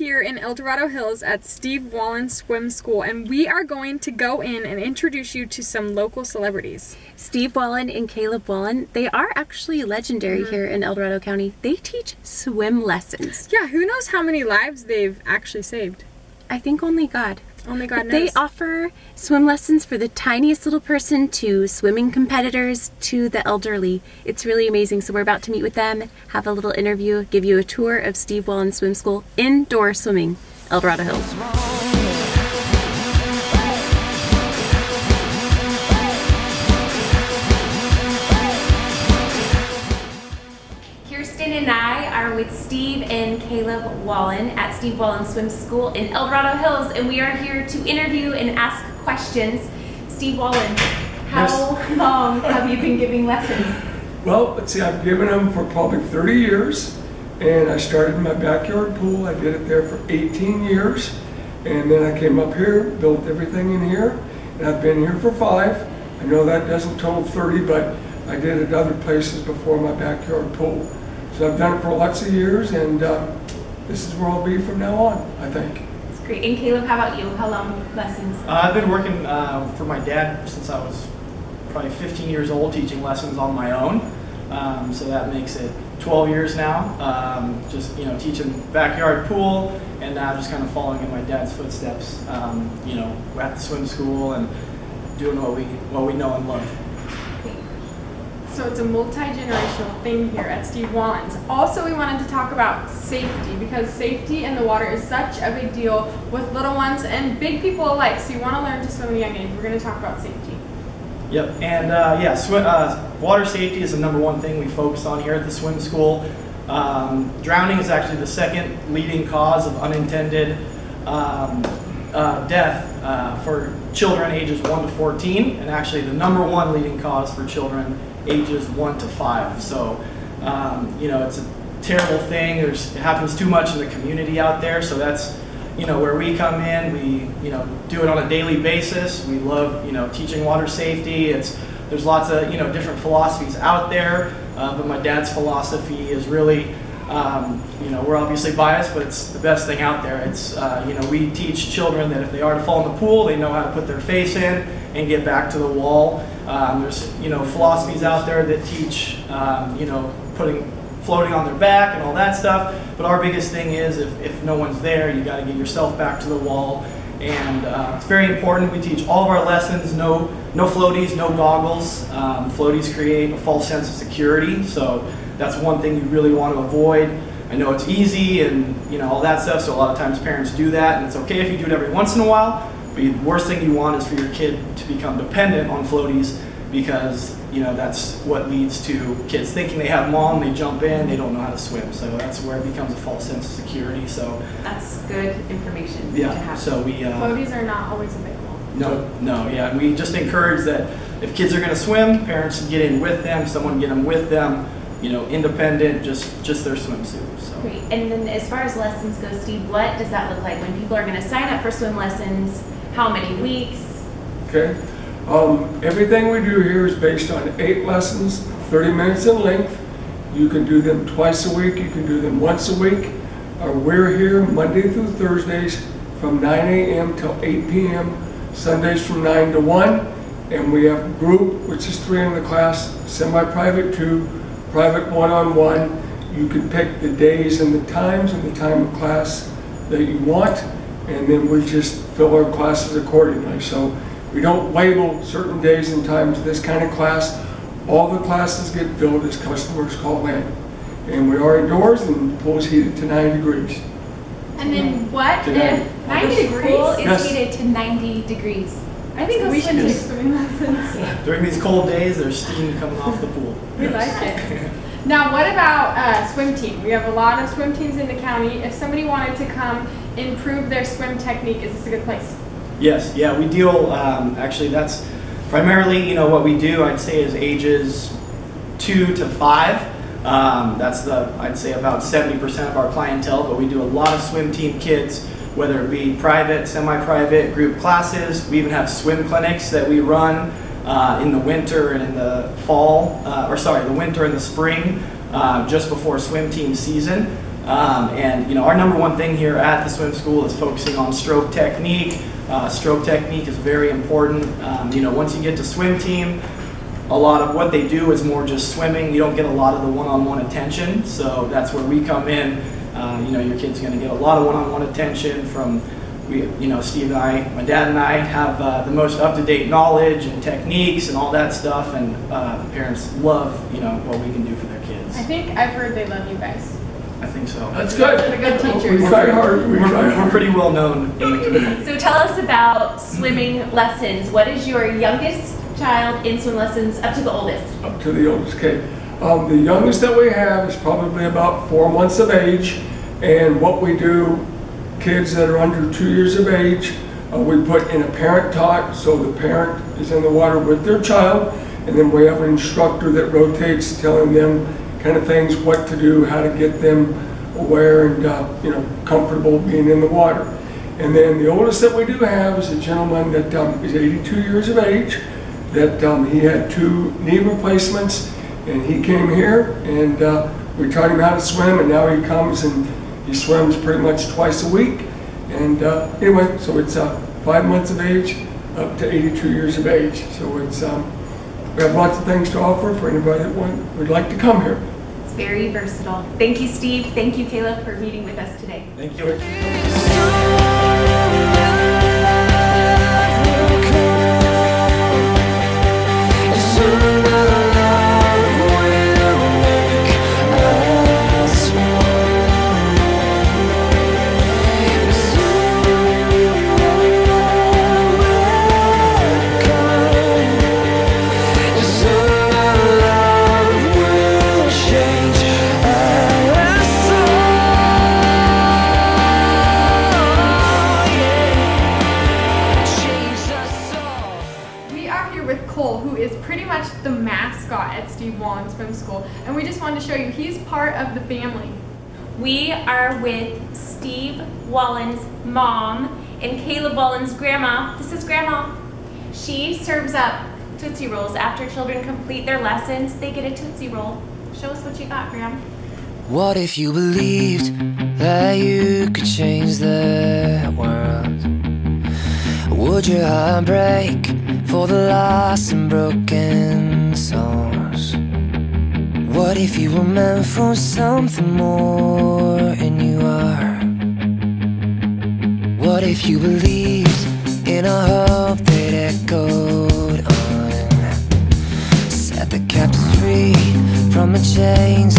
here in Dorado Hills at Steve Wallen Swim School, and we are going to go in and introduce you to some local celebrities. Steve Wallen and Caleb Wallen, they are actually legendary here in Dorado County. They teach swim lessons. Yeah, who knows how many lives they've actually saved? I think only God. Only God knows. They offer swim lessons for the tiniest little person to swimming competitors to the elderly. It's really amazing. So we're about to meet with them, have a little interview, give you a tour of Steve Wallen Swim School, indoor swimming, Dorado Hills. Kirsten and I are with Steve and Caleb Wallen at Steve Wallen Swim School in Dorado Hills, and we are here to interview and ask questions. Steve Wallen, how long have you been giving lessons? Well, let's see, I've given them for probably 30 years, and I started in my backyard pool. I did it there for 18 years, and then I came up here, built everything in here, and I've been here for 5. I know that doesn't total 30, but I did it at other places before my backyard pool. So I've done it for lots of years, and this is where I'll be from now on, I think. That's great. And Caleb, how about you? How long lessons? I've been working for my dad since I was probably 15 years old, teaching lessons on my own. So that makes it 12 years now. Just teaching backyard pool, and now just kind of following in my dad's footsteps. We're at the swim school and doing what we know and love. So it's a multi-generational thing here at Steve Wallen's. Also, we wanted to talk about safety, because safety in the water is such a big deal with little ones and big people alike. So you want to learn to swim at a young age. We're going to talk about safety. Yep, and water safety is the #1 thing we focus on here at the swim school. Drowning is actually the second leading cause of unintended death for children ages 1 to 14, and actually the #1 leading cause for children ages 1 to 5. So, it's a terrible thing. It happens too much in the community out there. So that's, where we come in. We, do it on a daily basis. We love, teaching water safety. There's lots of, different philosophies out there. But my dad's philosophy is really, we're obviously biased, but it's the best thing out there. It's, we teach children that if they are to fall in the pool, they know how to put their face in and get back to the wall. There's, philosophies out there that teach, floating on their back and all that stuff. But our biggest thing is if no one's there, you got to get yourself back to the wall. And it's very important. We teach all of our lessons, no floaties, no goggles. Floaties create a false sense of security. So that's one thing you really want to avoid. I know it's easy and all that stuff, so a lot of times parents do that, and it's okay if you do it every once in a while, but the worst thing you want is for your kid to become dependent on floaties, because that's what leads to kids thinking they have mom, they jump in, they don't know how to swim, so that's where it becomes a false sense of security. So that's good information to yeah, have. so we floaties are not always available. No, yeah, we just encourage that if kids are going to swim, parents should get in with them, someone get them with them, independent, just their swimsuit. So. Great. And then as far as lessons go, Steve, what does that look like when people are going to sign up for swim lessons? How many weeks? Okay. Everything we do here is based on 8 lessons, 30 minutes in length. You can do them twice a week. You can do them once a week. We're here Monday through Thursdays from 9 a.m. till 8 p.m. Sundays from 9 to 1. And we have group, which is 3 in the class, semi-private 2, private 1-on-1. You can pick the days and the times and the time of class that you want, and then we just fill our classes accordingly. So we don't label certain days and times this kind of class. All the classes get filled as customers call in. And we are indoors, and the pool is heated to 9 degrees. And then what if 90 degrees? The pool is heated to 90 degrees. I think we should take swimming lessons. During these cold days, there's steam coming off the pool. We like it. Now, what about swim team? We have a lot of swim teams in the county. If somebody wanted to come improve their swim technique, is this a good place? Yes, yeah, we deal, actually that's primarily, what we do, I'd say, is ages 2 to 5. That's I'd say about 70% of our clientele, but we do a lot of swim team kids, whether it be private, semi-private, group classes. We even have swim clinics that we run in the winter and in the fall, the winter and the spring, just before swim team season. And you know, our number one thing here at the swim school is focusing on stroke technique. Stroke technique is very important. You know, once you get to swim team, a lot of what they do is more just swimming. You don't get a lot of the one-on-one attention, so that's where we come in. You know, your kid's going to get a lot of one-on-one attention from, you know, Steve and I, my dad and I have the most up-to-date knowledge and techniques and all that stuff, and the parents love, you know, what we can do for their kids. I think I've heard they love you guys. I think so. That's good. They're good teachers. We try hard. We're pretty well known in the community. So tell us about swimming lessons. What is your youngest child in swim lessons up to the oldest? Up to the oldest kid. The youngest that we have is probably about 4 months of age, and what we do, kids that are under 2 years of age, we put in a parent taught, so the parent is in the water with their child, and then we have an instructor that rotates telling them kind of things, what to do, how to get them aware and you know, comfortable being in the water. And then the oldest that we do have is a gentleman that is 82 years of age, that he had 2 knee replacements, and he came here and we taught him how to swim, and now he comes and he swims pretty much twice a week. And anyway, so it's 5 months of age up to 82 years of age. So it's we have lots of things to offer for anybody that would like to come here. It's very versatile. Thank you, Steve. Thank you, Kayla, for meeting with us today. Thank you. The mascot at Steve Wallen Swim School, and we just wanted to show you he's part of the family. We are with Steve Wallen's mom and Caleb Wallen's grandma. This is Grandma. She serves up Tootsie Rolls after children complete their lessons. They get a Tootsie Roll. Show us what you got, Graham. What if you believed that you could change the world? Would your heart break for the lost and broken souls? What if you were meant for something more, and you are? What if you believed in a hope that echoed on? Set the captives free from the chains